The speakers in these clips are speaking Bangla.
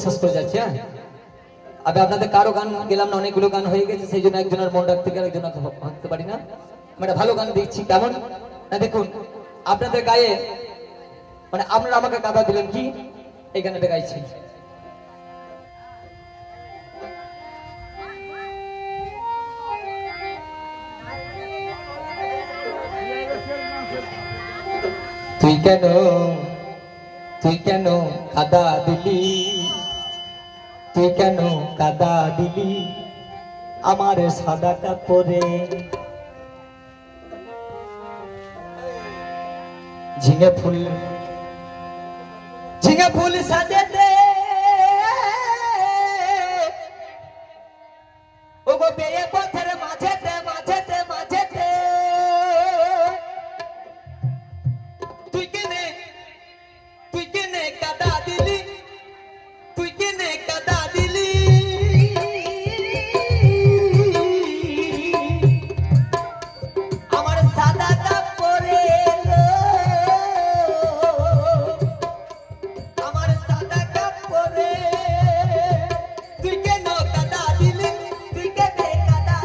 শেষ করে যাচ্ছি। হ্যাঁ, আমি আপনাদের কারো গান গেলাম না, অনেকগুলো গান হয়ে গেছে, সেই জন্য একজনের মন রাখতে গেলে একজনের ভাবতে পারি না। মানে ভালো গান দিচ্ছি কেমন না, দেখুন আপনাদের গায়ে, মানে আপনারা আমাকে কাদা দিলেন কি এই গানটা গাইছি। তুই কেন, তুই কেন কাদা দিলি, তুই কেন কাদা দিলি আমার সাদা কাপড়ে, ঝিঙে ফুল, ঝিঙে ফুল সাজে দে ও গো বেয়ে পথের মাঝেতে মাঝেতে মাঝেতে, তুই কেনে, তুই কেনে কাদা দিলি, তুই কেনে কাদা দিলি আমার সাদা কাপড়ে, আমার সাদা কাপড়ে, তুই কেন কাদা দিলি, তুই কেনে কাদা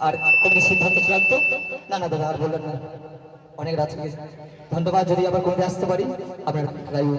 আর কোনো সিদ্ধান্ত চূড়ান্ত? না না দাদা আর বললেন না, অনেক রাত হয়ে গেছে। ধন্যবাদ, যদি আবার কোনোদিন আসতে পারি আপনার গাইব।